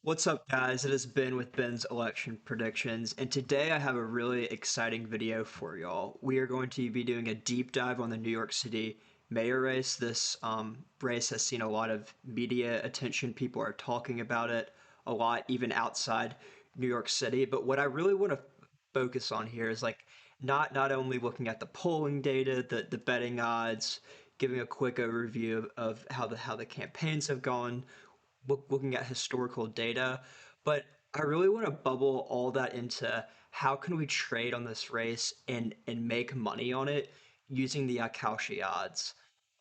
What's up, guys? It has been with Ben's election predictions, and today I have a really exciting video for y'all. We are going to be doing a deep dive on the New York City mayor race. This race has seen a lot of media attention. People are talking about it a lot, even outside New York City. But what I really want to focus on here is like not only looking at the polling data, the betting odds, giving a quick overview of how the campaigns have gone, looking at historical data, but I really want to bubble all that into how can we trade on this race and make money on it using the Kalshi odds,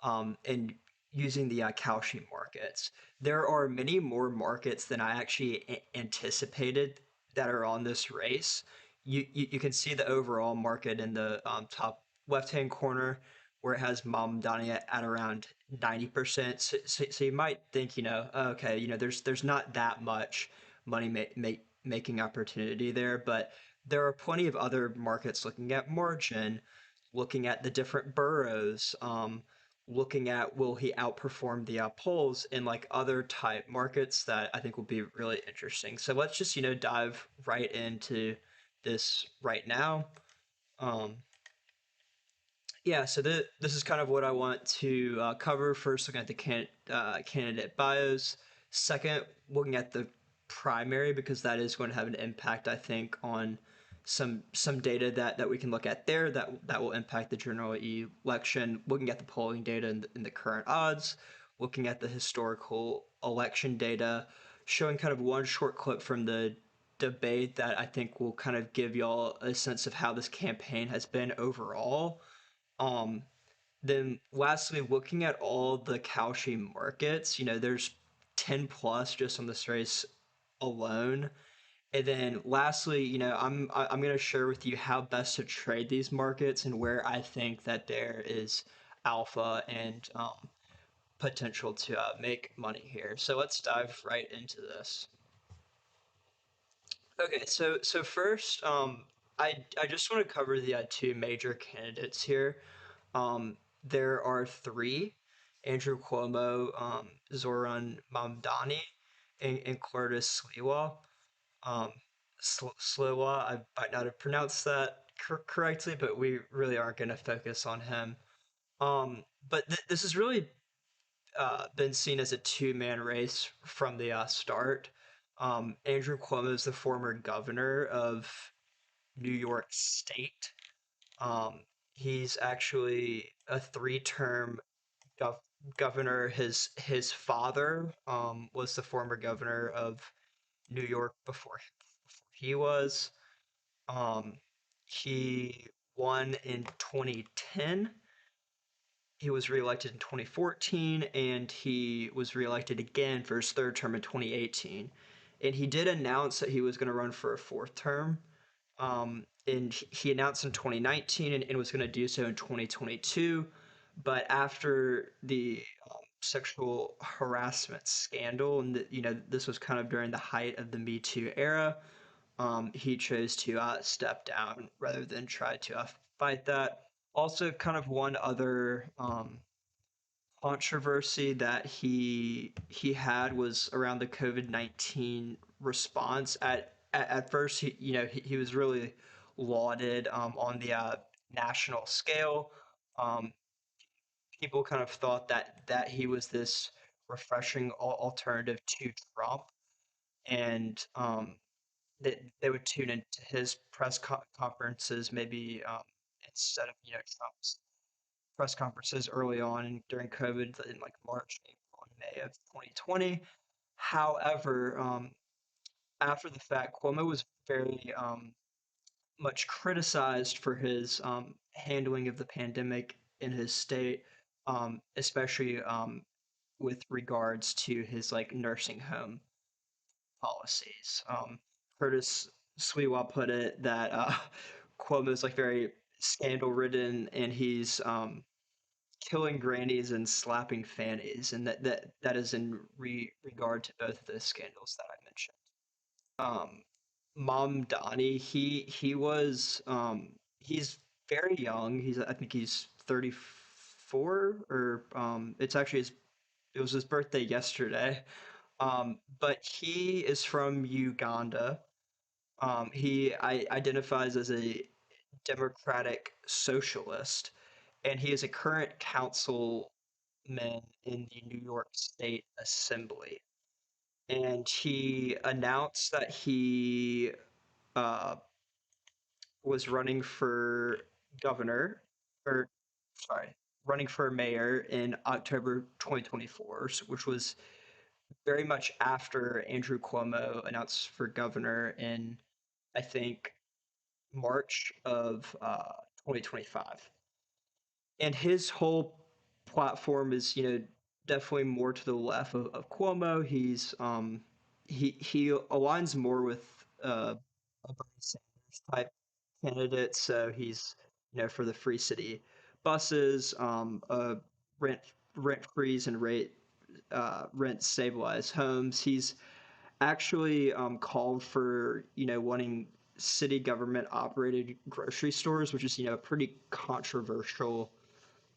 and using the Kalshi markets. There are many more markets than I actually anticipated that are on this race. You can see the overall market in the top left hand corner where it has Mamdani at around 90%. So you might think, okay, there's not that much money making opportunity there, but there are plenty of other markets looking at margin, looking at the different boroughs, looking at will he outperform the polls in like other type markets that I think will be really interesting. So let's just, dive right into this right now. Um, yeah, so this is kind of what I want to cover. First, looking at the candidate bios. Second, looking at the primary because that is going to have an impact, I think, on some data that we can look at there that will impact the general election. Looking at the polling data and the current odds. Looking at the historical election data, showing kind of one short clip from the debate that I think will kind of give y'all a sense of how this campaign has been overall. um, then lastly, looking at all the Kalshi markets, there's 10 plus just on this race alone. And then lastly, I'm going to share with you how best to trade these markets and where I think that there is alpha and potential to make money here. So let's dive right into this. Okay, so first, I just want to cover the two major candidates here. There are three: Andrew Cuomo, Zohran Mamdani, and Curtis Sliwa. Um, Sliwa, I might not have pronounced that correctly, but we really aren't going to focus on him. But this has really been seen as a two-man race from the start. Andrew Cuomo is the former governor of New York State. Um, he's actually a three-term gov- governor. His father was the former governor of New York before he was. Um, he won in 2010. He was reelected in 2014, and he was reelected again for his third term in 2018. And he did announce that he was going to run for a fourth term. And he announced in 2019 and was going to do so in 2022. But after the sexual harassment scandal, and this was kind of during the height of the Me Too era, he chose to step down rather than try to fight that. Also, kind of one other controversy that he had was around the COVID-19 response. At first, he was really lauded on the national scale. Um, People kind of thought that he was this refreshing alternative to Trump, and that they would tune into his press conferences maybe instead of Trump's press conferences early on and during COVID in like March, April, and May of 2020. However, after the fact, Cuomo was very much criticized for his handling of the pandemic in his state, especially with regards to his like nursing home policies. Curtis Sliwa put it that Cuomo is like very scandal ridden and he's killing grannies and slapping fannies, and that is in regard to both of those scandals that I mentioned. Um, Mamdani, he was he's very young. I think he's 34 or it's actually it was his birthday yesterday. But he is from Uganda. He identifies as a democratic socialist, and he is a current councilman in the New York State Assembly. And he announced that he uh, was running for governor, or sorry, running for mayor in October 2024, which was very much after Andrew Cuomo announced for governor in, I think, March of 2025. And his whole platform is, definitely more to the left of Cuomo. He aligns more with a Bernie Sanders type candidate. So he's, for the free city buses, rent rent freeze and rent stabilized homes. He's actually called for, wanting city government operated grocery stores, which is, a pretty controversial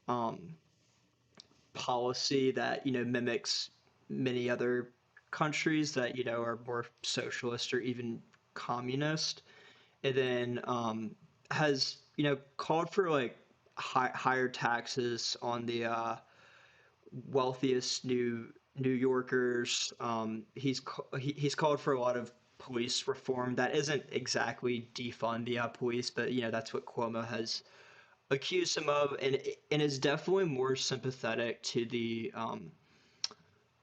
um, policy that, mimics many other countries that, are more socialist or even communist. And then has, called for like higher taxes on the wealthiest New Yorkers. He's called for a lot of police reform. That isn't exactly defund the police, but that's what Cuomo has accused him of, and is definitely more sympathetic to the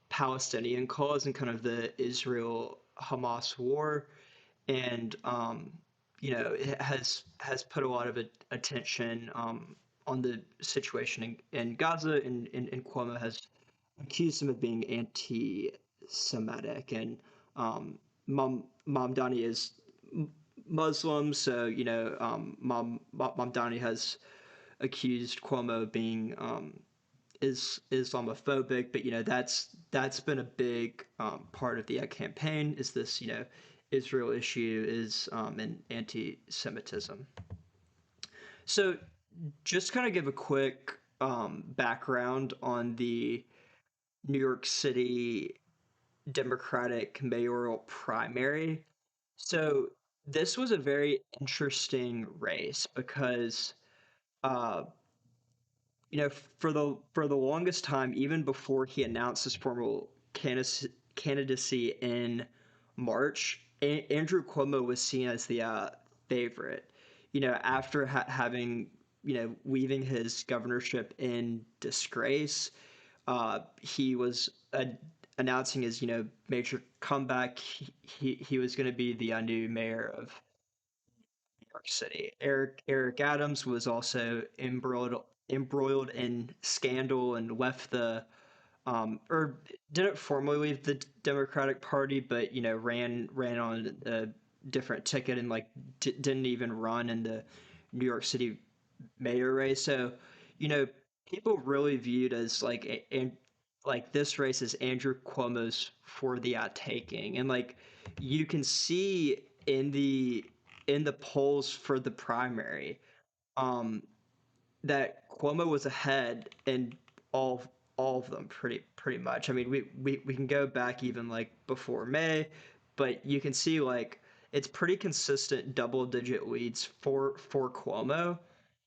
Palestinian cause and kind of the Israel Hamas war, and it has put a lot of attention on the situation in Gaza, and Cuomo has accused him of being anti-Semitic, and Mamdani is Muslim, so Mamdani has accused Cuomo of being is Islamophobic, but that's been a big part of the campaign. Is this Israel issue is an anti-Semitism. So just kind of give a quick background on the New York City Democratic mayoral primary. So this was a very interesting race because uh, for the longest time, even before he announced his formal candidacy in March, Andrew Cuomo was seen as the favorite. After having leaving his governorship in disgrace, he was announcing his major comeback. He was going to be the new mayor of York City. Eric Adams was also embroiled in scandal and left the or didn't formally leave the Democratic Party, but ran on a different ticket and like didn't even run in the New York City mayor race. So you know people really viewed as like and like this race is Andrew Cuomo's for the taking, and like you can see in the polls for the primary um, that Cuomo was ahead in all all of them pretty much. I mean, we can go back even like before May, but you can see like it's pretty consistent double digit leads for Cuomo.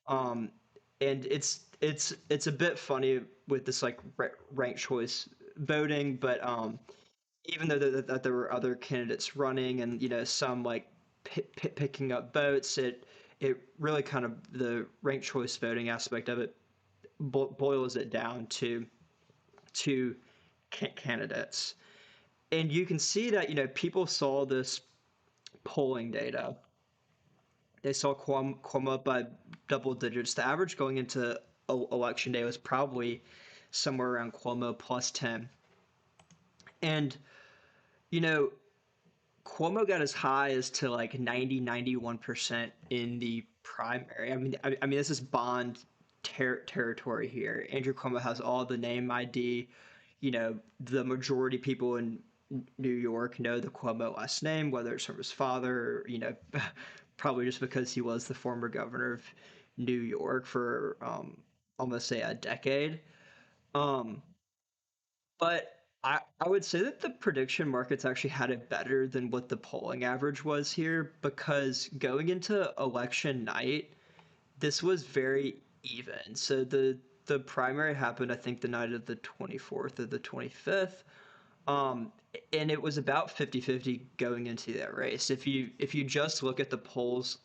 Um, and it's a bit funny with this like ranked choice voting, but even though that there were other candidates running and some like picking up votes, it really kind of the ranked choice voting aspect of it boils it down to two candidates, and you can see that people saw this polling data. They saw Cuomo up by double digits. The average going into election day was probably somewhere around Cuomo plus 10, and you know Cuomo got as high as to like 90-91% in the primary. I mean, this is Bond territory here. Andrew Cuomo has all the name ID. The majority of people in New York know the Cuomo last name, whether it's from his father, or, probably just because he was the former governor of New York for almost say a decade. Um, but I would say that the prediction markets actually had it better than what the polling average was here because going into election night, this was very even. So the primary happened, I think, the night of the 24th or the 25th. Um, and it was about 50-50 going into that race. If you just look at the polls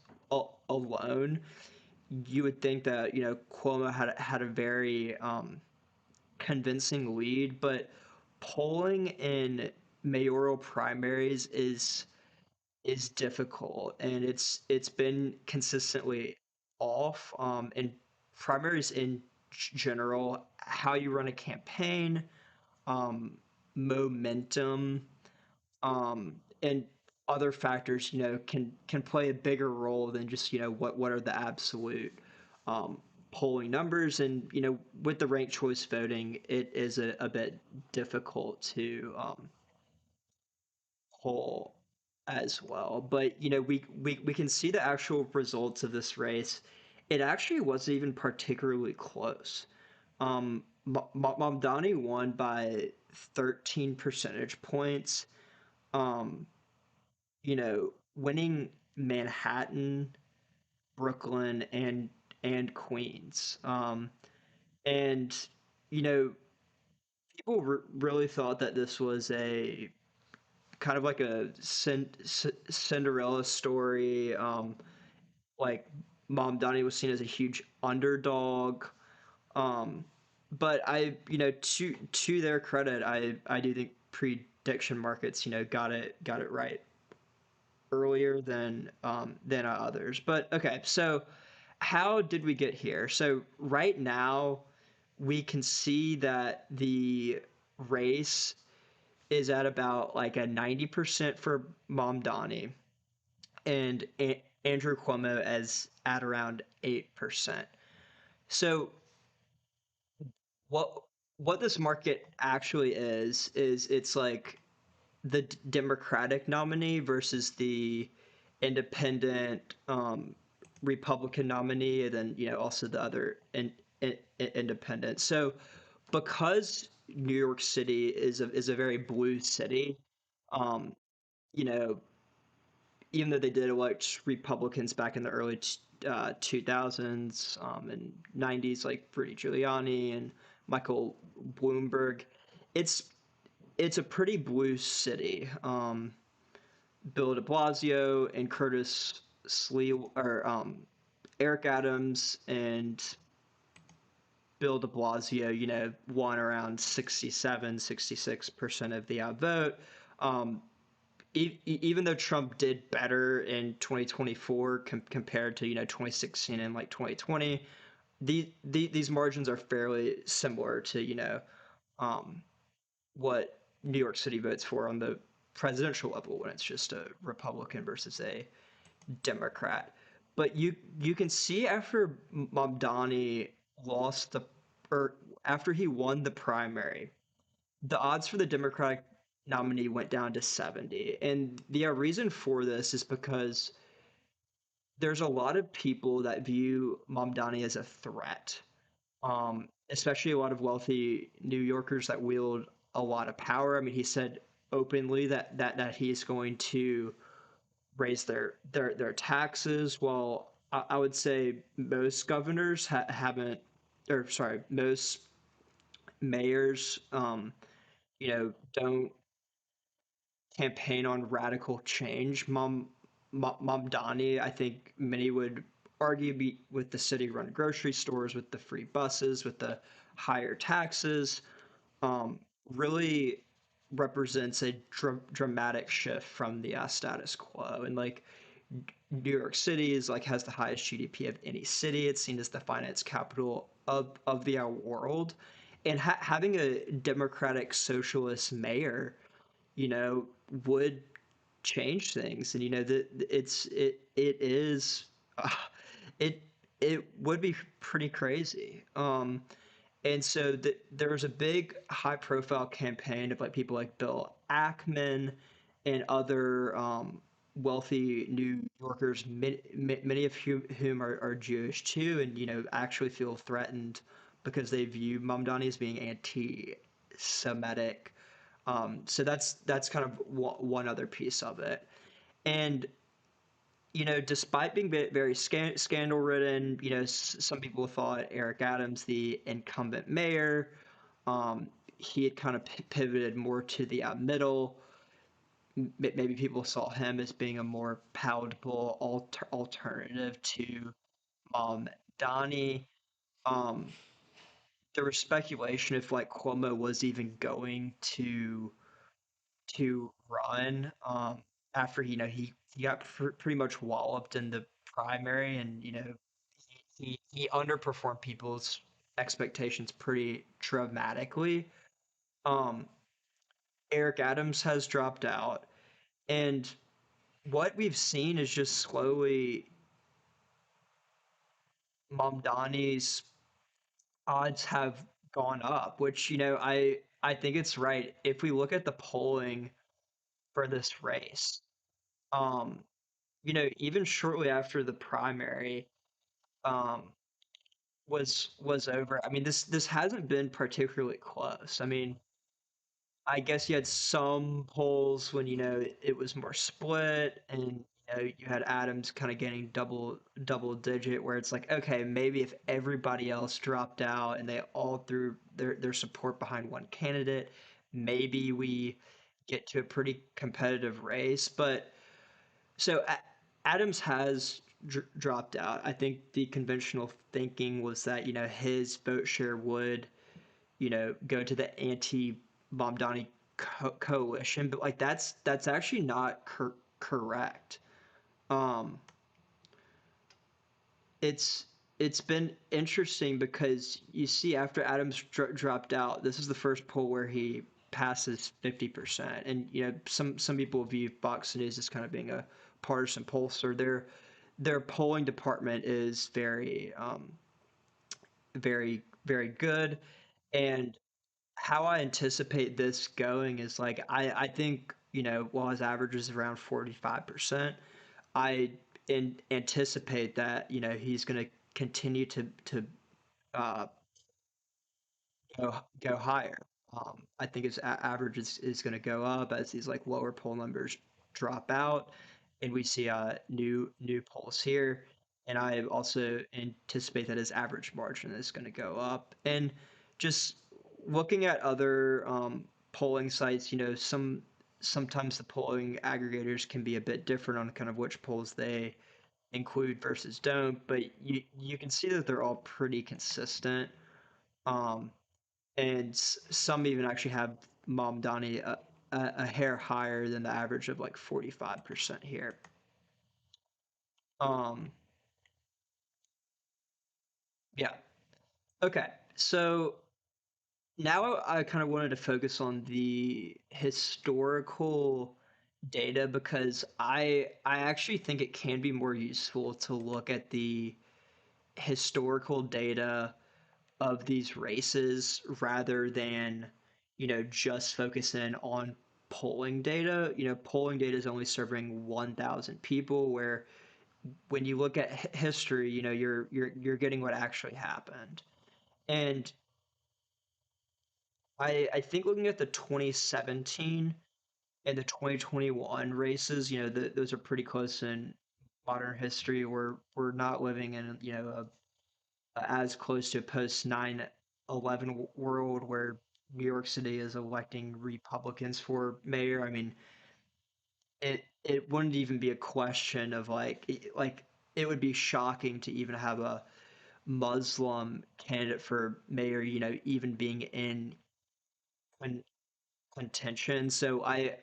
alone, you would think that, Cuomo had a very convincing lead, but polling in mayoral primaries is difficult, and it's been consistently off. And primaries in general, how you run a campaign, um, momentum, and other factors, can play a bigger role than just what are the absolute um, polling numbers. And with the ranked choice voting, it is a bit difficult to poll as well. But we can see the actual results of this race. It actually wasn't even particularly close. Mamdani won by 13 percentage points. Um, Winning Manhattan, Brooklyn, and Queens. And you know, people really thought that this was a kind of like a Cinderella story. Like Mamdani was seen as a huge underdog. Um, but to their credit, I do think prediction markets, got it right earlier than others. But okay, so how did we get here? So right now, we can see that the race is at about like a 90% for Mamdani and Andrew Cuomo as at around 8%. So what what this market actually is it's like the Democratic nominee versus the independent Republican nominee, and then also the other independent. So because New York City is a very blue city, um, you know, even though they did elect Republicans back in the early 2000s and 90s, like Rudy Giuliani and Michael Bloomberg, it's it's a pretty blue city. Bill De Blasio and Curtis Slee or Eric Adams and Bill De Blasio, won around 67, 66% of the outvote. Um, Even though Trump did better in 2024 compared to 2016 and like 2020, these margins are fairly similar to um, what New York City votes for on the presidential level when it's just a Republican versus a Democrat. But you can see after Mamdani lost the or after he won the primary, the odds for the Democratic nominee went down to 70. And the reason for this is because there's a lot of people that view Mamdani as a threat, especially a lot of wealthy New Yorkers that wield a lot of power. I mean, he said openly that he's going to raise their taxes. Well, I would say most governors haven't, or sorry, most mayors, don't campaign on radical change. Mamdani, I think many would argue, with the city-run grocery stores, with the free buses, with the higher taxes, really represents a dramatic shift from the status quo. And like New York City is like has the highest GDP of any city. It's seen as the finance capital of the world, and having a democratic socialist mayor, you know, would change things. And that it is uh, it it would be pretty crazy. And so there was a big high profile campaign of like people like Bill Ackman and other wealthy New Yorkers, many of whom are Jewish too, and actually feel threatened because they view Mamdani as being anti-Semitic, So that's kind of one other piece of it. And despite being very scandal ridden, some people thought Eric Adams, the incumbent mayor, he had kind of pivoted more to the middle. Maybe people saw him as being a more palatable alternative to Donnie. Um, there was speculation if like Cuomo was even going to run after he got pretty much walloped in the primary, and he underperformed people's expectations pretty dramatically. Um, Eric Adams has dropped out, and what we've seen is just slowly Mamdani's odds have gone up, which I think it's right. If we look at the polling for this race, um, even shortly after the primary um, was over, I mean, this hasn't been particularly close. I mean, I guess you had some polls when it was more split, and you had Adams kind of getting double digit, where it's like, okay, maybe if everybody else dropped out and they all threw their support behind one candidate, maybe we get to a pretty competitive race. But so Adams has dropped out. I think the conventional thinking was that his vote share would go to the anti Mamdani coalition, but like that's actually not correct. Um, it's it's been interesting because you see after Adams dropped out, this is the first poll where he passes 50%, and some people view Fox News as kind of being a partisan pollster. Their polling department is very good, and how I anticipate this going is like I think while his average is around 45%, I anticipate that he's going to continue to uh, go higher. I think his average is going to go up as these like lower poll numbers drop out, and we see new polls here. And I also anticipate that his average margin is going to go up. And just looking at other polling sites, sometimes the polling aggregators can be a bit different on kind of which polls they include versus don't, but you can see that they're all pretty consistent. Um, and some even actually have Mamdani a hair higher than the average of like 45% here. Um, yeah. Okay. So now I kind of wanted to focus on the historical data because I actually think it can be more useful to look at the historical data of these races rather than just focusing on polling data. Polling data is only serving 1,000 people, where when you look at history, you're getting what actually happened. And I think looking at the 2017 and the 2021 races, those are pretty close in modern history. We're not living in as close to a post 9/11 world where New York City is electing Republicans for mayor. I mean, it wouldn't even be a question of like it would be shocking to even have a Muslim candidate for mayor, even being in con- contention. So I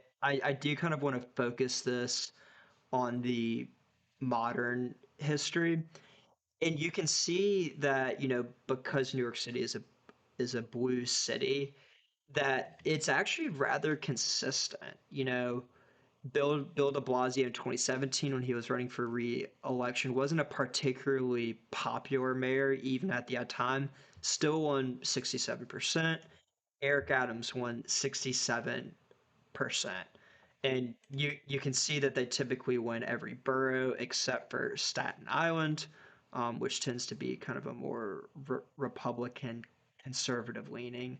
do kind of want to focus this on the modern history. And you can see that because New York City is a blue city, that it's actually rather consistent. Bill de Blasio in 2017, when he was running for re-election, wasn't a particularly popular mayor even at the time. Still won 67%. Eric Adams won 67%. And you can see that they typically win every borough except for Staten Island, which tends to be kind of a more Republican conservative leaning.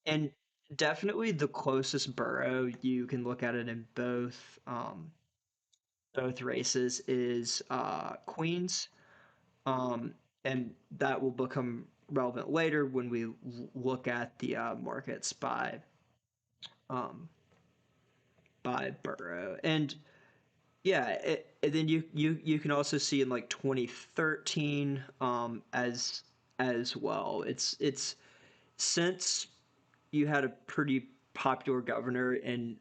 And definitely the closest borough you can look at it in both races is Queens, um, and that will become relevant later when we look at the markets um, by borough. And yeah, and then you can also see in like 2013 as well. It's since you had a pretty popular governor and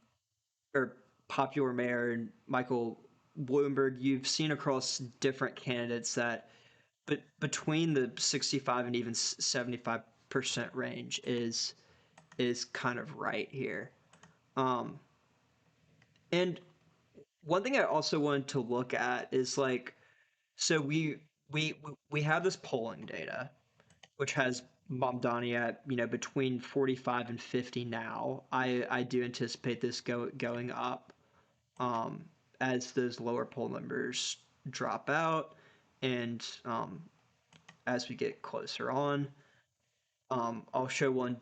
or popular mayor and Michael Bloomberg, you've seen across different candidates that but between the 65 and even 75% range is kind of right here. Um, and one thing I also wanted to look at is like so we have this polling data which has Mamdani at between 45 and 50 now. I do anticipate this going up um, as those lower poll numbers drop out and as we get closer on. I'll show one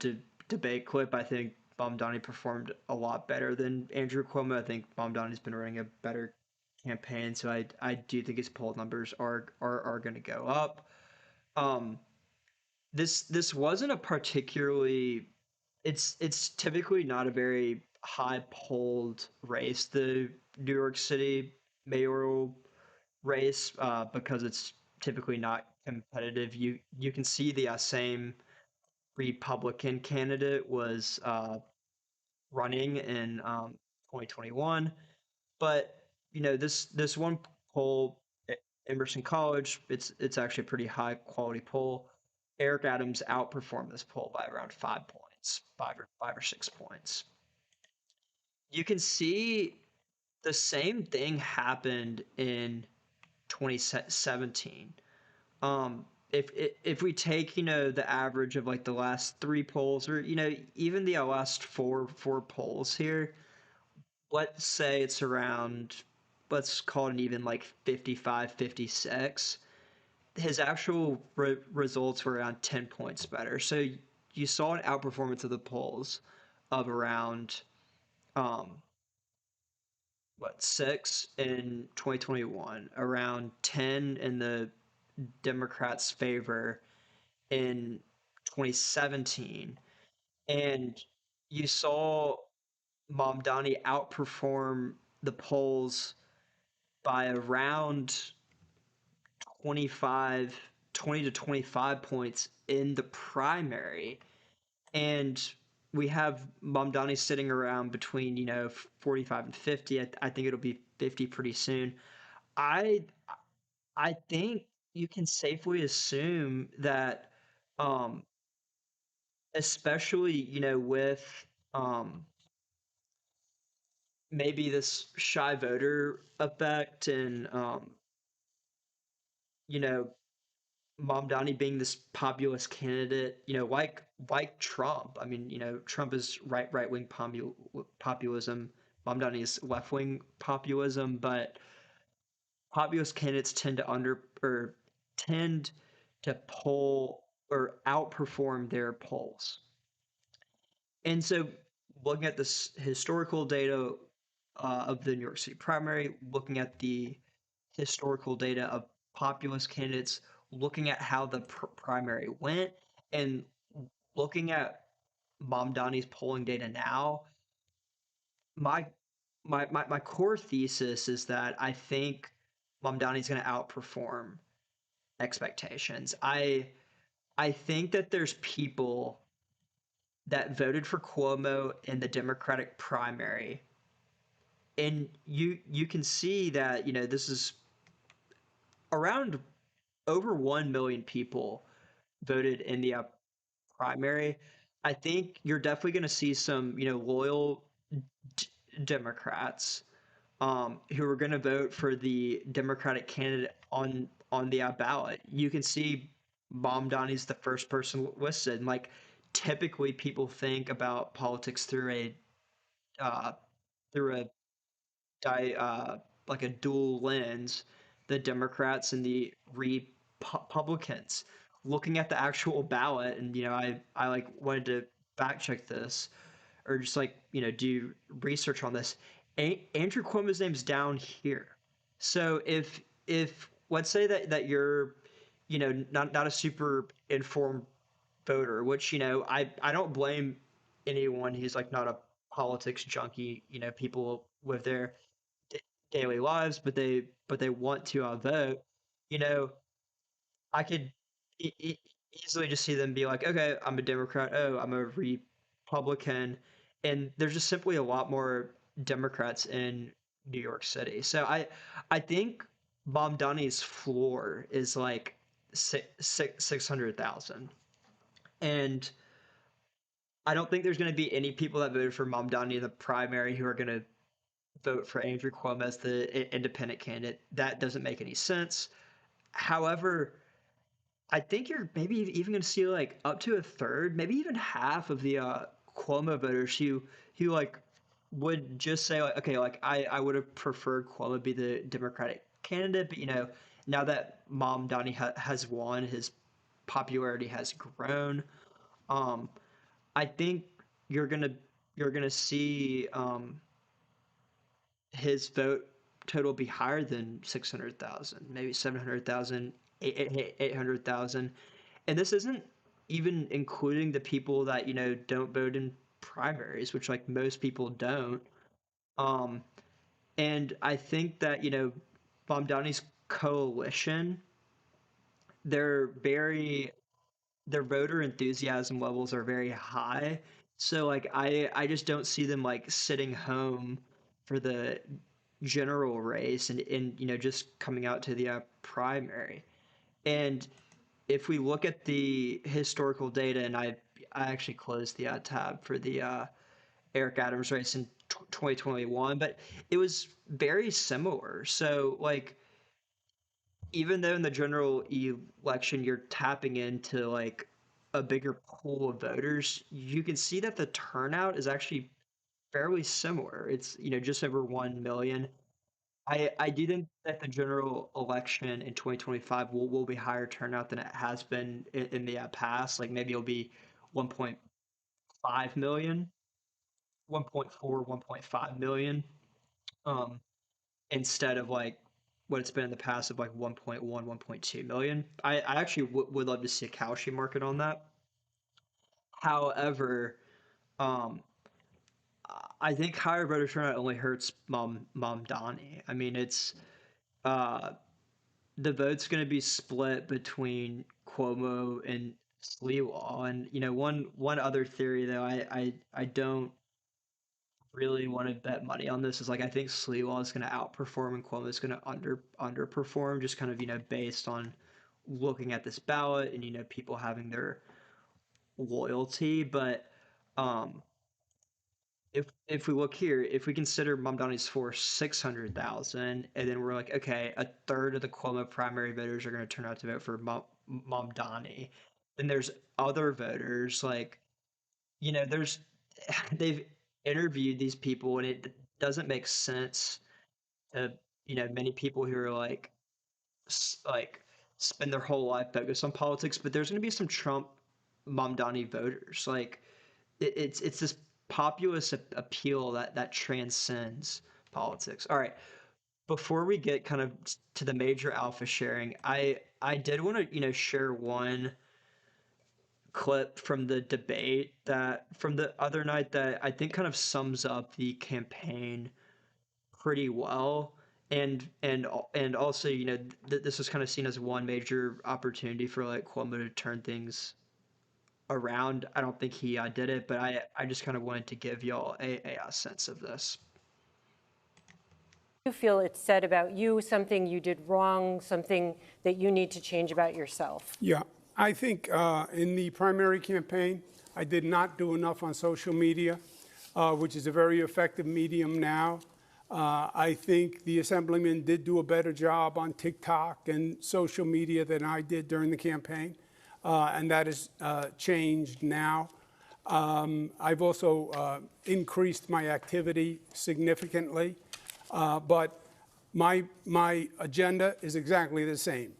debate clip. I think Mamdani performed a lot better than Andrew Cuomo. I think Mamdani's been running a better campaign, so I do think his poll numbers are going to go up. Um, this wasn't a particularly it's typically not a very high polled race, the New York City mayoral race, because it's typically not competitive. You can see the same Republican candidate was running in 2021, but this one poll, Emerson College, it's actually a pretty high quality poll. Eric Adams outperformed this poll by around 5 points, 5 or 6 points. You can see the same thing happened in 2017. If we take the average of like the last three polls, or even the last four polls here, let's say it's around, let's call it even like 55, 56. His actual results were around 10 points better. So you saw an outperformance of the polls of around um what, 6 in 2021, around 10 in the Democrats' favor in 2017, and you saw Mamdani outperform the polls by around 20 to 25 points in the primary. And we have Mamdani sitting around between, 45 and 50. I think it'll be 50 pretty soon. I I think you can safely assume that um especially, with um maybe this shy voter effect and you know Mamdani being this populist candidate, like Trump. I mean, Trump is right wing populism. Mamdani is left wing populism, but populist candidates tend to poll or outperform their polls. And so, looking at this historical data of the New York City primary, looking at the historical data of populist candidates, looking at how the primary went, and looking at Mamdani's polling data now, my my core thesis is that I think Mamdani's going to outperform expectations. I think that there's people that voted for Cuomo in the Democratic primary, and you can see that this is around over 1 million people voted in the primary. I think you're definitely going to see some loyal d- Democrats who are going to vote for the Democratic candidate on the ballot. You can see Mamdani's the first person listed. And like typically, people think about politics uh, through a di- uh, like a dual lens, the Democrats and the Republicans. Looking at the actual ballot, and I like wanted to fact check this. or just like do research on this, Andrew Cuomo's name's down here. So if let's say that you're not a super informed voter, which I don't blame anyone who's like not a politics junkie. People live their daily lives, but they want to vote. You know, I could easily just see them be like, okay, I'm a Democrat. Oh, I'm a Republican, and there's just simply a lot more Democrats in New York City. So I think Mamdani's floor is like 600,000, and I don't think there's going to be any people that voted for Mamdani in the primary who are going to vote for Andrew Cuomo as the independent candidate. That doesn't make any sense. However, I think you're maybe even going to see like up to a third, maybe even half of the Cuomo voters who like would just say like, okay, like I would have preferred Cuomo be the Democratic candidate, but now that Mamdani has won, his popularity has grown. Um, I think you're gonna you're gonna see his vote total be higher than 600,000, maybe 700,000, 800,000. And this isn't even including the people that, don't vote in primaries, which like most people don't. Um, and I think that, Mamdani's coalition, they're very their voter enthusiasm levels are very high. So like I just don't see them like sitting home for the general race and just coming out to the primary. And if we look at the historical data, and I actually closed the tab for the Eric Adams race in 2021, but it was very similar. So like even though in the general election you're tapping into like a bigger pool of voters, you can see that the turnout is actually fairly similar. It's just over 1 million. I do think that the general election in 2025 will be higher turnout than it has been in the past. Like maybe it'll be 1.5 million, 1.4, 1.5 million, um, instead of like what it's been in the past of like 1.1, 1.2 million. I actually would love to see a Kalshi market on that. However, um, I think higher voter turnout only hurts Mamdani. I mean, it's uh, the vote's going to be split between Cuomo and Sliwa. And one other theory though, I don't really want to bet money on this is like I think Sliwa is going to outperform and Cuomo is going to underperform, just kind of based on looking at this ballot and people having their loyalty. But um, if we look here, if we consider Mamdani's for 600,000, and then we're like, okay, a third of the Cuomo primary voters are going to turn out to vote for Mamdani, then there's other voters like there's they've interviewed these people, and it doesn't make sense to many people who are like like spend their whole life focused on politics, but there's going to be some Trump Mamdani voters. Like it's this populist appeal that transcends politics. All right, before we get kind of to the major alpha sharing, I did want to share one clip from the debate that from the other night that I think kind of sums up the campaign pretty well. And also this was kind of seen as one major opportunity for like Cuomo to turn things around. I don't think he did it, but I just kind of wanted to give y'all a sense of this. You feel it said about you, something you did wrong, something that you need to change about yourself? Yeah, I think in the primary campaign, I did not do enough on social media, which is a very effective medium now. I think the Assemblyman did do a better job on TikTok and social media than I did during the campaign, and that has changed now. I've also increased my activity significantly, but my agenda is exactly the same.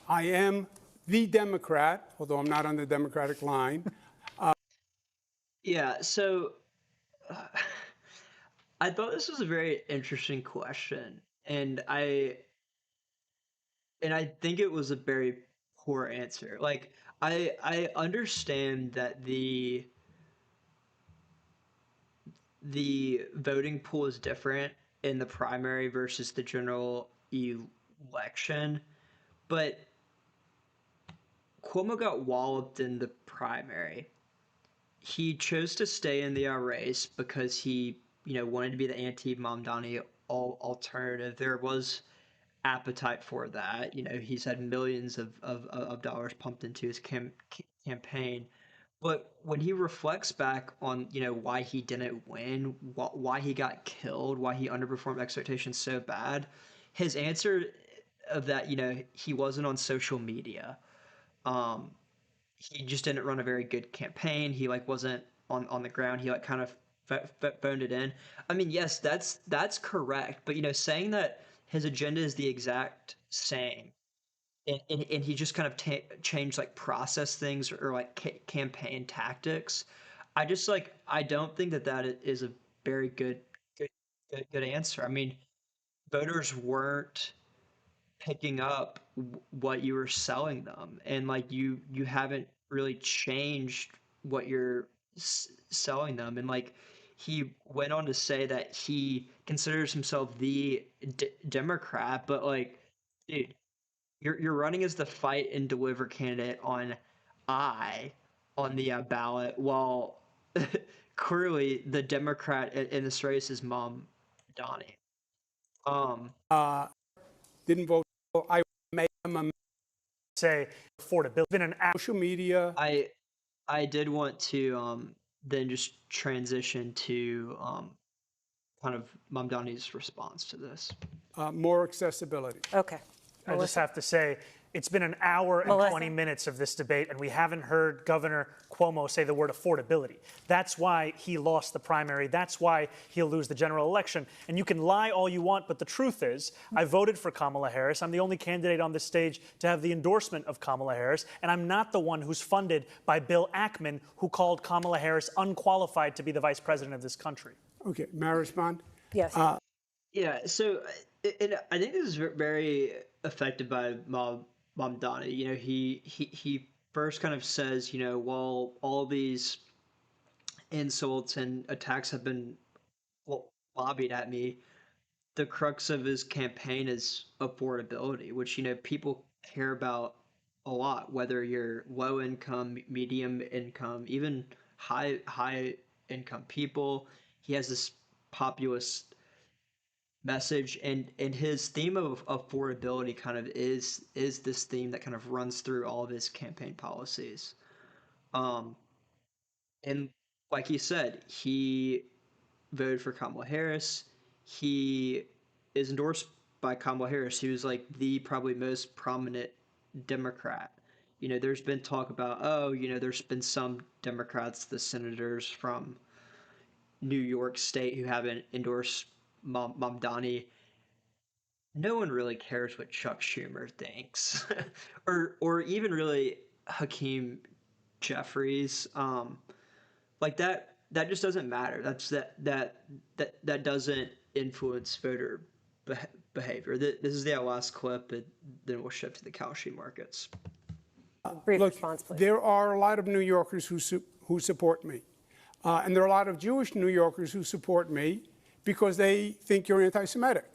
I am the Democrat, although I'm not on the Democratic line. Yeah, so I thought this was a very interesting question, and I think it was a very poor answer. Like I understand that the voting pool is different in the primary versus the general election, but Cuomo got walloped in the primary. He chose to stay in the race because he, wanted to be the anti-Mamdani alternative. There was appetite for that. He's had millions of dollars pumped into his campaign. But when he reflects back on, why he didn't win, why he got killed, why he underperformed expectations so bad, his answer of that, he wasn't on social media. Um, he just didn't run a very good campaign. He like wasn't on the ground. He like kind of phoned it in. I mean, yes, that's correct. But saying that his agenda is the exact same, and he just kind of changed like process things or like campaign tactics. I don't think that is a very good good answer. I mean, voters weren't picking up what you were selling them, and like you haven't really changed what you're selling them. And like he went on to say that he considers himself the Democrat, but like, dude, you're running as the fight and deliver candidate on I on the ballot, while clearly the Democrat in this race is Mom Donnie. Um, Didn't vote. I made him a say affordability. Been an social media, I I did want to then just transition to kind of Mamdani's response to this. more accessibility. Okay. I just have to say, it's been an hour and Melissa. 20 minutes of this debate, and we haven't heard Governor Cuomo say the word affordability. That's why he lost the primary. That's why he'll lose the general election. And you can lie all you want, but the truth is, I voted for Kamala Harris. I'm the only candidate on this stage to have the endorsement of Kamala Harris, and I'm not the one who's funded by Bill Ackman, who called Kamala Harris unqualified to be the vice president of this country. Okay, may I respond? Yes. Yeah, so and I think this is very affected by Mamdani. He first kind of says, well, all these insults and attacks have been lobbied at me. The crux of his campaign is affordability, which people care about a lot, whether you're low income, medium income, even high income people. He has this populist message, and his theme of affordability kind of is this theme that kind of runs through all of his campaign policies. Um, and like he said, he voted for Kamala Harris. He is endorsed by Kamala Harris, who's like the probably most prominent Democrat. There's been talk about, oh, there's been some Democrats, the senators from New York State, who haven't endorsed Mamdani. No one really cares what Chuck Schumer thinks, or even really Hakeem Jeffries. Like that just doesn't matter. That doesn't influence voter behavior. This is the last clip, and then we'll shift to the Kalshi markets. Brief Look, response, please. there are a lot of New Yorkers who support me. And there are a lot of Jewish New Yorkers who support me because they think you're anti-Semitic.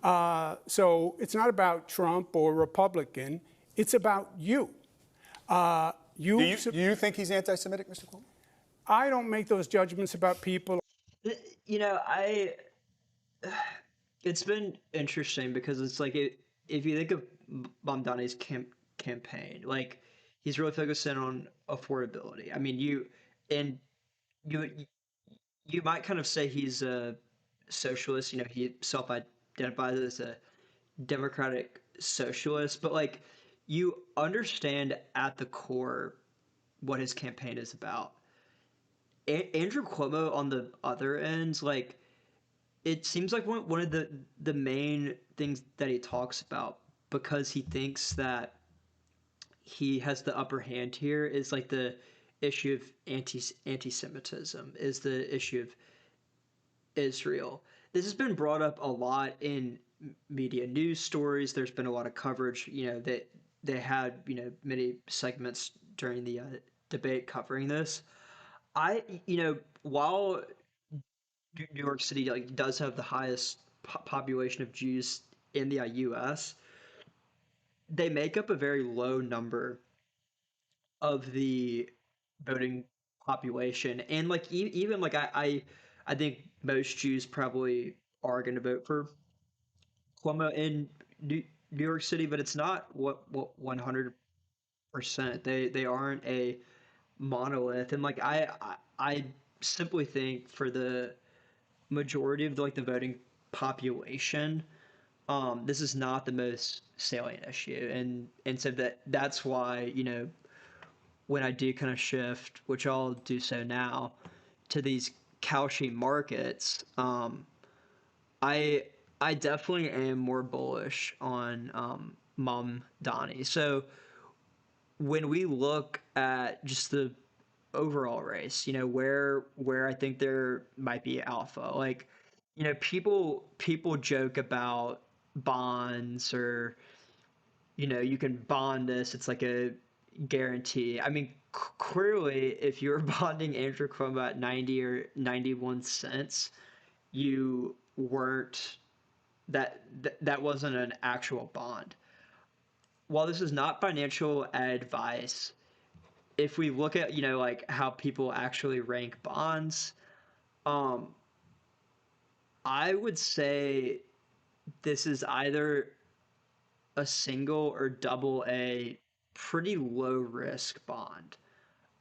So it's not about Trump or Republican. It's about you. Do you think he's anti-Semitic, Mr. Cuomo? I don't make those judgments about people. I it's been interesting because it's like if you think of Mamdani's campaign, like he's really focusing on affordability. I mean, and you you might kind of say he's a socialist. He self-identifies as a democratic socialist, but like you understand at the core what his campaign is about. Andrew Cuomo on the other end, like it seems like one of the main things that he talks about, because he thinks that he has the upper hand here, is like the issue of anti-Semitism, is the issue of Israel. This has been brought up a lot in media news stories. There's been a lot of coverage. That they had many segments during the debate covering this. While New York City like does have the highest population of Jews in the U.S., they make up a very low number of the voting population, and like even like I think most Jews probably are going to vote for Cuomo in New York City, but it's not what 100%. They aren't a monolith, and like I simply think for the majority of the voting population, this is not the most salient issue, and so that's why when I do kind of shift, which I'll do so now, to these Kalshi markets, I I definitely am more bullish on Mamdani. So when we look at just the overall race, where I think there might be alpha, like people joke about bonds or you can bond this. It's like a guarantee. I mean, clearly, if you're bonding Andrew Cuomo at 90 or 91 cents, you weren't that wasn't an actual bond. While this is not financial advice, if we look at like how people actually rank bonds, um, I would say this is either a single or double A pretty low risk bond.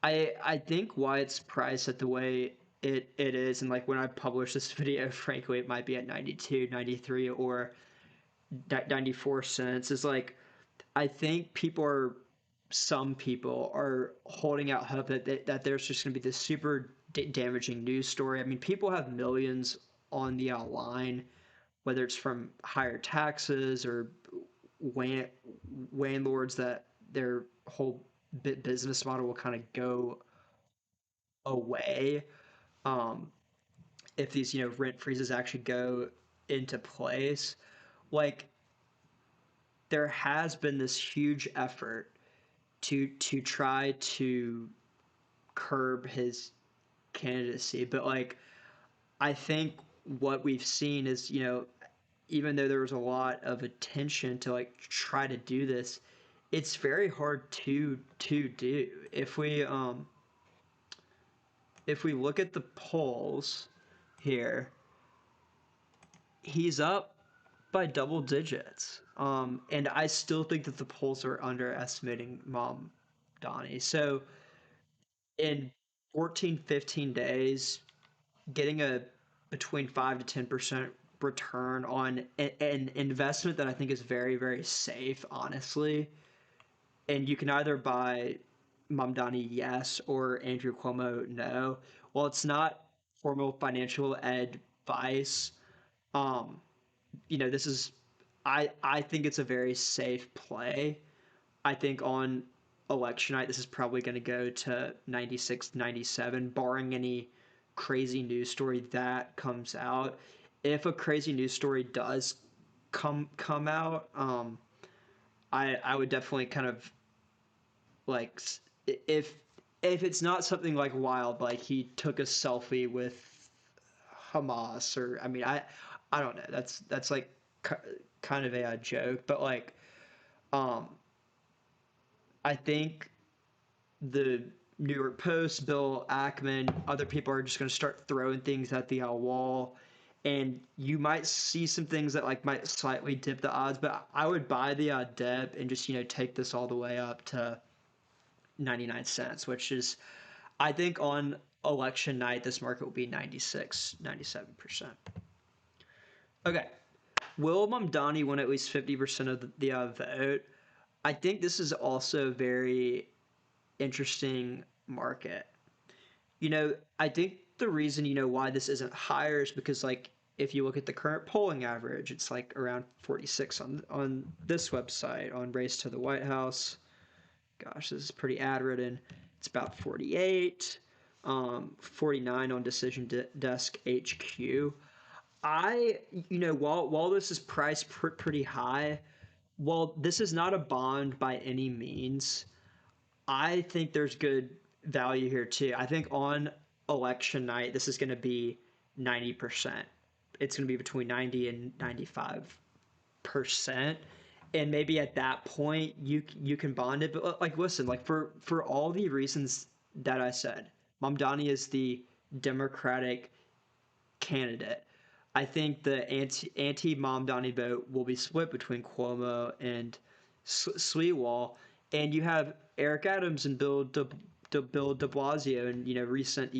I think why it's priced at the way it is, and like when I publish this video, frankly, it might be at 92, 93, or 94 cents, is like I think some people are holding out hope that there's just going to be this super damaging news story. I mean, people have millions on the line, whether it's from higher taxes or land, landlords that their whole business model will kind of go away um, if these rent freezes actually go into place. Like there has been this huge effort to try to curb his candidacy, but like I think what we've seen is even though there was a lot of attention to like try to do this, it's very hard to do. If we look at the polls here, he's up by double digits. And I still think that the polls are underestimating Mom Donnie. So in 14, 15 days, getting a between 5 to 10% return on an investment that I think is very, very safe, honestly. And you can either buy Mamdani yes or Andrew Cuomo no. Well, it's not formal financial advice. Um, this is I think it's a very safe play. I think on election night this is probably going to go to 96, 97, barring any crazy news story that comes out. If a crazy news story does come out, I would definitely kind of like if if it's not something like wild, like he took a selfie with Hamas, or I mean I don't know, that's like kind of a joke, but like um I think the New York Post, Bill Ackman, other people are just going to start throwing things at the wall, and you might see some things that like might slightly dip the odds. But I would buy the dip and just take this all the way up to 99 cents, which is I think on election night this market will be 96, 97%. Okay, will Mamdani win at least 50% of the vote? I think this is also very interesting market. I think the reason why this isn't higher is because like if you look at the current polling average, it's like around 46 on this website on Race to the White House. Gosh, this is pretty ad ridden. It's about 48. 49 on Decision Desk HQ. While this is priced pretty high, while this is not a bond by any means, I think there's good value here too. I think on election night, this is going to be 90%. It's going to be between 90 and 95%. And maybe at that point you can bond it, but like listen, like for all the reasons that I said, Mamdani is the Democratic candidate. I think the anti Mamdani vote will be split between Cuomo and Sliwell, and you have Eric Adams and Bill De Blasio in recent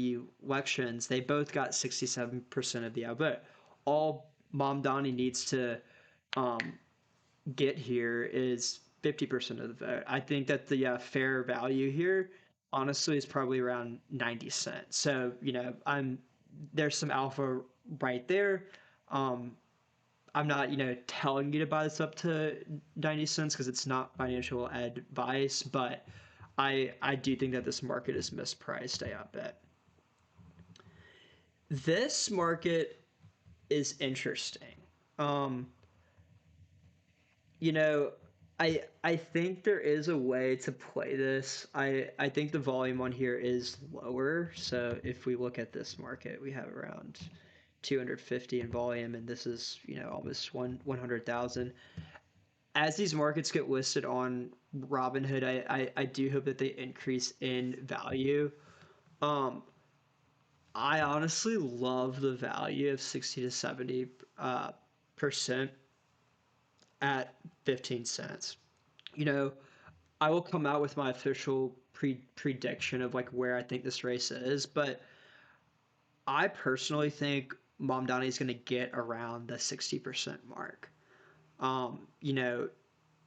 elections. They both got 67% of the vote. All Mamdani needs to um, get here is 50% of the vote. I think that the fair value here, honestly, is probably around 90 cents. So there's some alpha right there. Um, I'm not telling you to buy this up to 90 cents because it's not financial advice, but I do think that this market is mispriced a bit. This market is interesting. Um, you know, I think there is a way to play this. I think the volume on here is lower. So if we look at this market, we have around 250 in volume, and this is almost 100,000. As these markets get listed on Robinhood, I do hope that they increase in value. Um, I honestly love the value of 60 to 70 percent at 15 cents. You know, I will come out with my official prediction of like where I think this race is, but I personally think Mamdani is going to get around the 60% mark. You know,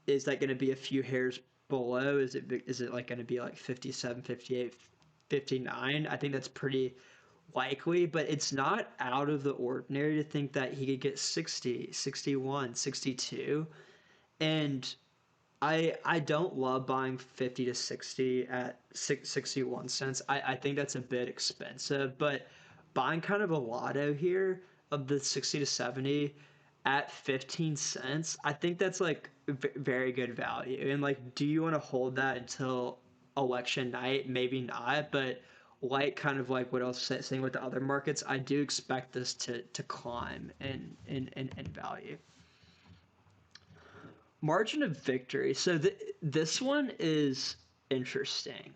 is that going to be a few hairs below? Is it like going to be like 57, 58, 59? I think that's pretty likely, but it's not out of the ordinary to think that he could get 60, 61, 62. And I don't love buying 50 to 60 at 61 cents. I think that's a bit expensive, but buying kind of a lotto here of the 60 to 70 at 15 cents, I think that's like very good value. And like, do you want to hold that until election night? Maybe not, but like kind of like what I was saying with the other markets, I do expect this to climb in value. Margin of victory. So this one is interesting.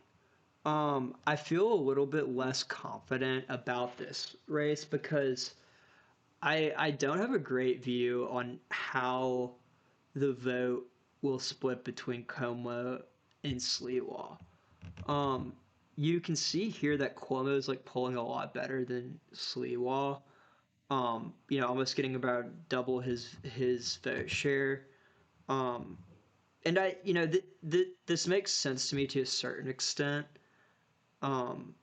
I feel a little bit less confident about this race because I don't have a great view on how the vote will split between Como and Sliwa. You can see here that Cuomo is like pulling a lot better than Sliwa. Almost getting about double his vote share. Um, and this makes sense to me to a certain extent, um,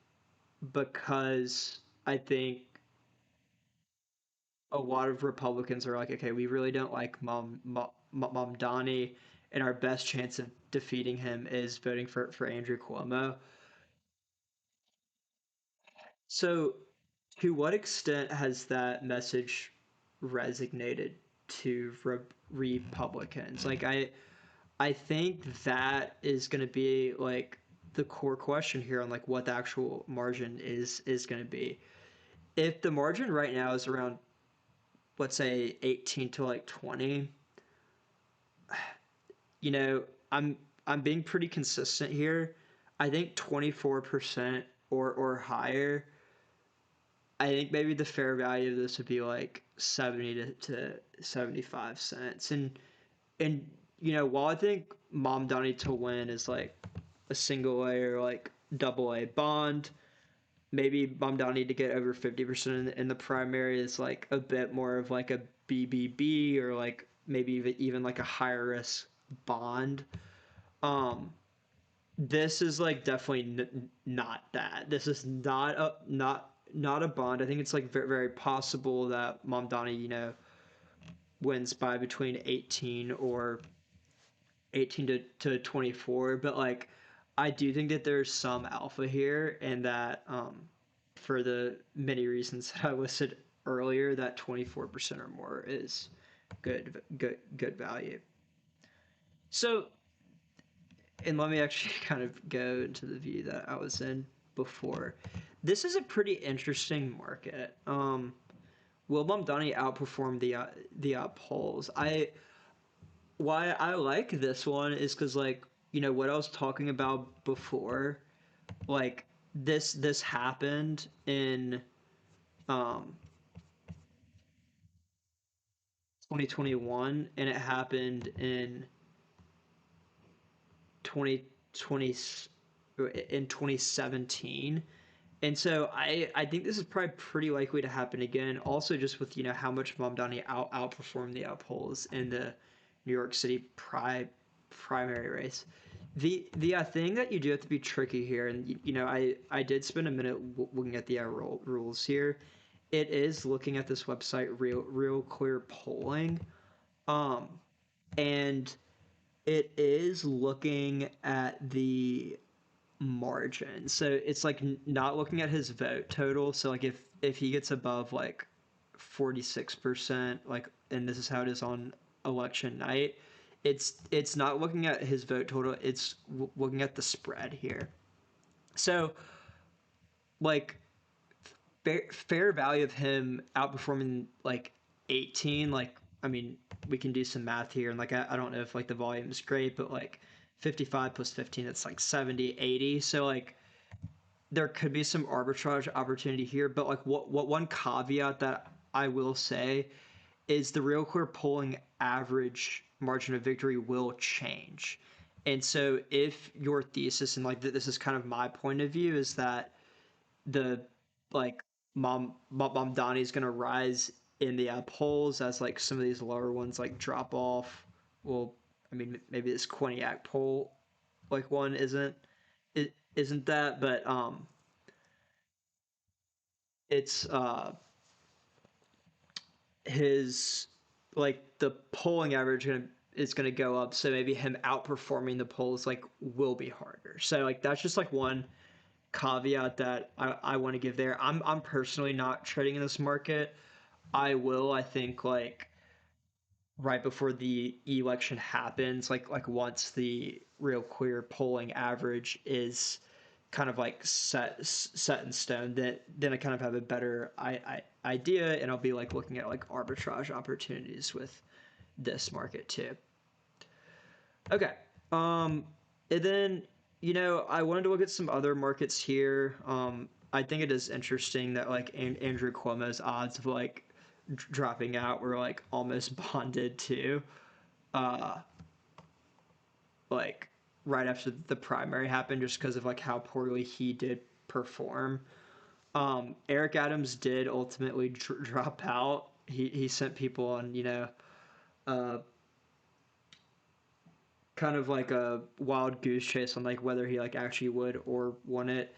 because I think a lot of Republicans are like, okay, we really don't like Mamdani, and our best chance of defeating him is voting for Andrew Cuomo. So, to what extent has that message resonated to Republicans? Like, I think that is going to be like the core question here on like what the actual margin is going to be. If the margin right now is around, let's say 18 to like 20, you know, I'm being pretty consistent here. I think 24% or higher. I think maybe the fair value of this would be like 70 to 75 cents. And while I think Mamdani to win is like a single A or like double A bond, maybe Mamdani to get over 50% in the primary is like a bit more of like a BBB or like maybe even like a higher risk bond. Um, this is like definitely not that. This is not a bond. I think it's like very, very possible that Mamdani wins by between 18 to 24, but like I do think that there's some alpha here, and that for the many reasons that I listed earlier, that 24% or more is good value. So, and let me actually kind of go into the view that I was in before. This is a pretty interesting market. Will Mamdani outperform the polls? Why I like this one is because, like, what I was talking about before, like this happened in um 2021, and it happened in 2020 in 2017. And so I think this is probably pretty likely to happen again. Also, just with how much Mamdani outperformed the polls in the New York City primary race. The thing that you do have to be tricky here, and I did spend a minute looking at the rules here. It is looking at this website, Real Clear Polling, um, and it is looking at the margin. So it's like not looking at his vote total. So like if he gets above like 46%, like, and this is how it is on election night, it's not looking at his vote total. It's looking at the spread here. So like fair value of him outperforming like 18, like, I mean, we can do some math here, and like I don't know if like the volume is great, but like 55 plus 15, it's like 70, 80. So like there could be some arbitrage opportunity here, but like what one caveat that I will say is the Real Clear Polling average margin of victory will change. And so if your thesis, and like this is kind of my point of view, is that the like Mamdani is gonna rise in the polls as like some of these lower ones like drop off. Well, I mean, maybe this Quinnipiac poll like one isn't that, but it's his, like, the polling average is gonna go up, so maybe him outperforming the polls like will be harder. So like that's just like one caveat that I want to give there. I'm personally not trading in this market. I think, like, right before the election happens, like once the Real Clear Polling average is kind of like set in stone, then I kind of have a better idea, and I'll be like looking at like arbitrage opportunities with this market too. Okay. And then, I wanted to look at some other markets here. I think it is interesting that like Andrew Cuomo's odds of like dropping out were like almost bonded to, uh, like right after the primary happened, just because of like how poorly he did perform. Eric Adams did ultimately drop out. He sent people on, uh, kind of like a wild goose chase on like whether he like actually would or wouldn't.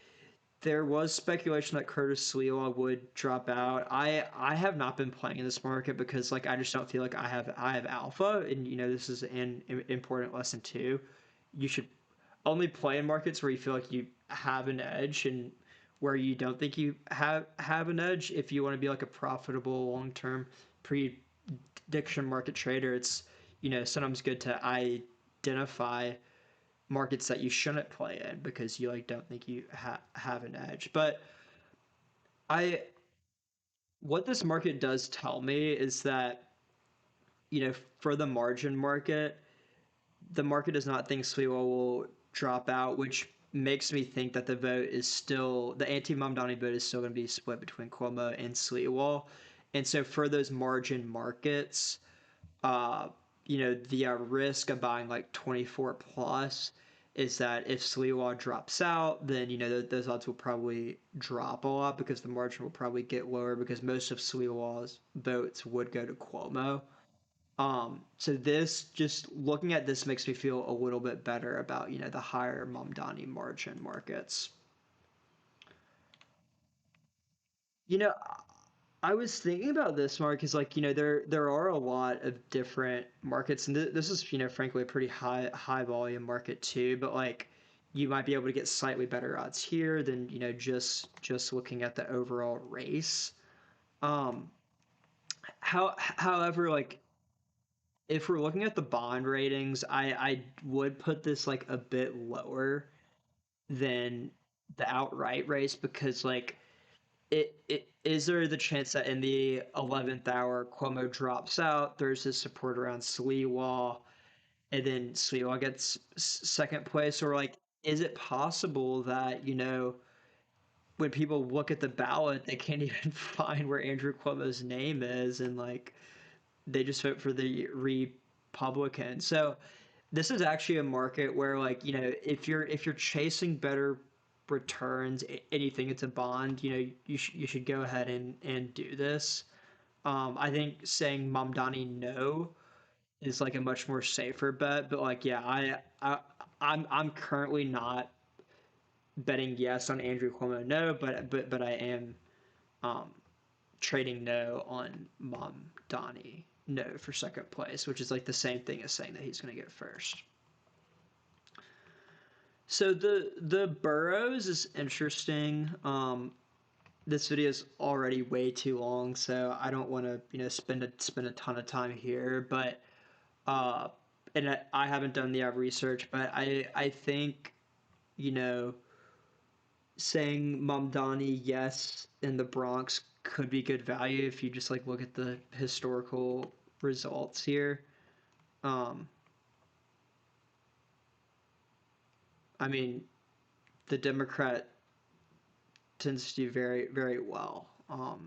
There was speculation that Curtis Sliwa would drop out. I have not been playing in this market because like I just don't feel like I have alpha, and this is an important lesson too. You should only play in markets where you feel like you have an edge, and where you don't think you have an edge. If you want to be like a profitable long term prediction market trader, it's sometimes good to identify markets that you shouldn't play in because you like don't think you have an edge. But I what this market does tell me is that for the margin market, the market does not think Sliwa will drop out, which makes me think that the anti-Mamdani vote is still going to be split between Cuomo and Sliwa. And so for those margin markets, uh, the risk of buying like 24 plus is that if Sliwa drops out, then those odds will probably drop a lot because the margin will probably get lower because most of Sliwa's votes would go to Cuomo. So this, just looking at this, makes me feel a little bit better about the higher Mamdani margin markets. You know, I was thinking about this, Mark, because like there are a lot of different markets, and this is frankly a pretty high volume market too. But like you might be able to get slightly better odds here than just looking at the overall race. Um, however, like if we're looking at the bond ratings, I would put this like a bit lower than the outright race because like it is there the chance that in the 11th hour Cuomo drops out, there's his support around Sliwa, and then Sliwa gets second place, or like is it possible that when people look at the ballot they can't even find where Andrew Cuomo's name is, and like they just vote for the Republican. So this is actually a market where like if you're chasing better returns and you think it's a bond, you should go ahead and do this. I think saying Mamdani no is like a much more safer bet, but like yeah, I'm currently not betting yes on Andrew Cuomo no, but I am um trading no on Mamdani no for second place, which is like the same thing as saying that he's going to get first. So the boroughs is interesting. This video is already way too long, so I don't want to spend a ton of time here. But and I haven't done the research, but I think you know saying Mamdani yes in the Bronx could be good value if you just like look at the historical results here. Um, I mean, the Democrat tends to do very, very well.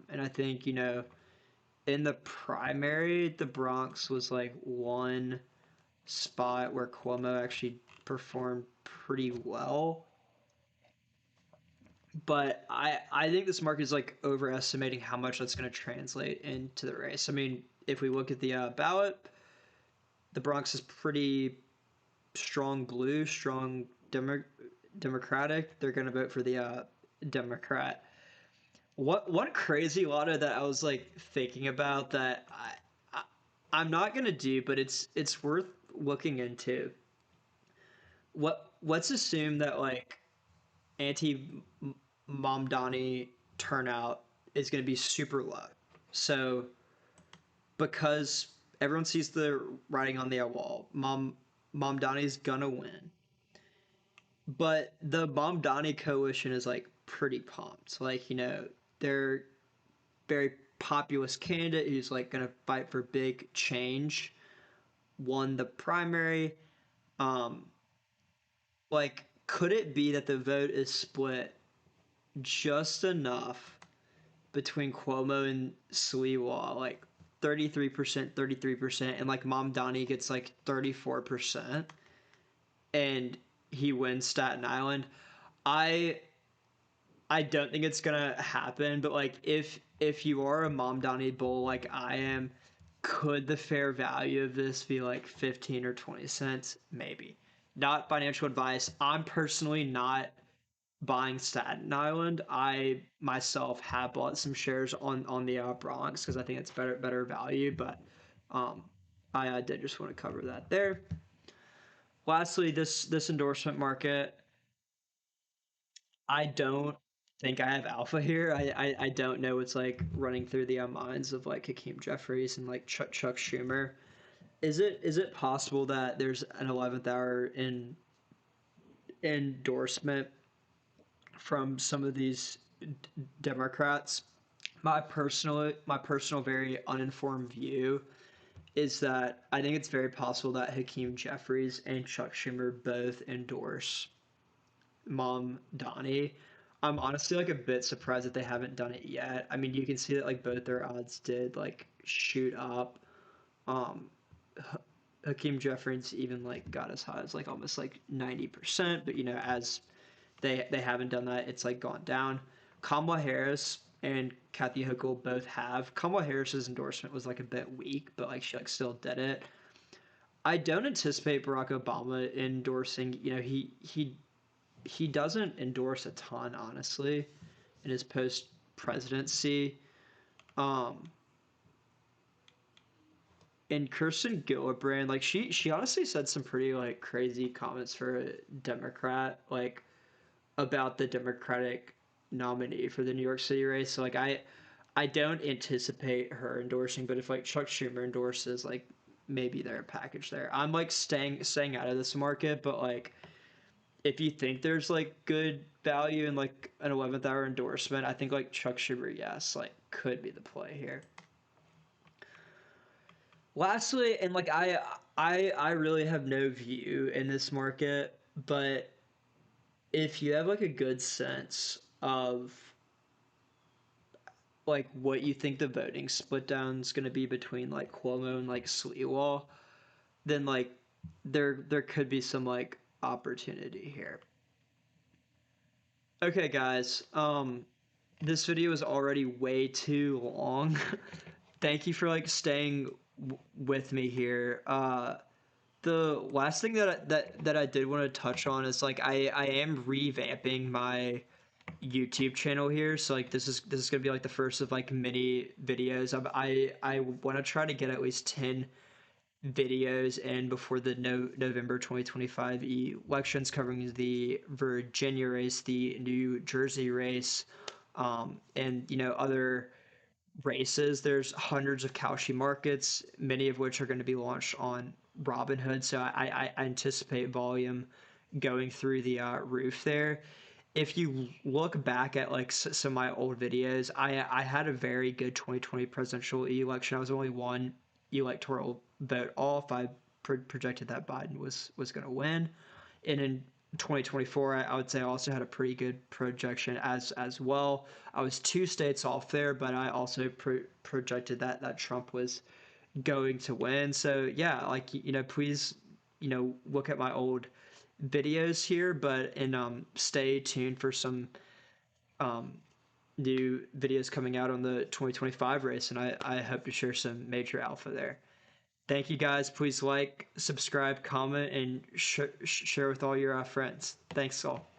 And I think, in the primary, the Bronx was like one spot where Cuomo actually performed pretty well. But I think this market is like overestimating how much that's going to translate into the race. I mean, if we look at the ballot, the Bronx is pretty strong blue, strong Democratic. They're going to vote for the Democrat. What crazy lotto that I was like thinking about that I'm not gonna do, but it's worth looking into. Let's assume that like anti Mamdani turnout is gonna be super low. So because everyone sees the writing on the wall, Mamdani's gonna win. But the Mamdani coalition is like pretty pumped. Like, they're very populist candidate who's like going to fight for big change won the primary. Um, like, could it be that the vote is split just enough between Cuomo and Sliwa, like 33%, 33%, and like Mamdani gets like 34%, and he wins Staten Island? I I don't think it's gonna happen, but like if you are a Mamdani bull like I am, could the fair value of this be like 15 or 20 cents? Maybe. Not financial advice. I'm personally not buying Staten Island. I myself have bought some shares on the Bronx because I think it's better value, but um I did just want to cover that there. Lastly, this endorsement market, I don't think I have alpha here. I don't know what's like running through the minds of like Hakeem Jeffries and like Chuck Schumer. Is it possible that there's an 11th hour endorsement from some of these Democrats? My personal very uninformed view is that I think it's very possible that Hakeem Jeffries and Chuck Schumer both endorse Mamdani. I'm honestly like a bit surprised that they haven't done it yet. I mean, you can see that like both their odds did like shoot up. Um, Hakeem Jeffries even like got as high as like almost like 90%, but as they haven't done that, it's like gone down. Kamala Harris and Kathy Hochul both have. Kamala Harris's endorsement was like a bit weak, but like she like still did it. I don't anticipate Barack Obama endorsing. He doesn't endorse a ton, honestly, in his post presidency. Um, and Kirsten Gillibrand, like she honestly said some pretty like crazy comments for a Democrat, like about the Democratic nominee for the New York City race. So like I don't anticipate her endorsing, but if like Chuck Schumer endorses, like maybe they're a package there. I'm like staying out of this market, but like if you think there's like good value in like an 11th hour endorsement, I think like Chuck Schumer, yes, like could be the play here. Lastly, and like I really have no view in this market, but if you have like a good sense of like what you think the voting split down is going to be between like Cuomo and like Sliwa, then like there could be some like opportunity here. Okay, guys. This video is already way too long. Thank you for like staying with me here. The last thing that I did want to touch on is like I am revamping my YouTube channel here. So like this is gonna be like the first of like many videos. I want to try to get at least 10 videos in before the November 2025 elections, covering the Virginia race, the New Jersey race, and other races. There's hundreds of Kalshi markets, many of which are going to be launched on Robinhood. So I anticipate volume going through the roof there. If you look back at like some of my old videos, I had a very good 2020 presidential election. I was only one electoral vote off. I projected that Biden was going to win, and in 2024, I would say I also had a pretty good projection as well. I was 2 states off there, but I also projected that Trump was going to win. So yeah, like please look at my old videos here, but and stay tuned for some new videos coming out on the 2025 race, and I hope to share some major alpha there. Thank you guys. Please like, subscribe, comment, and share with all your friends. Thanks all.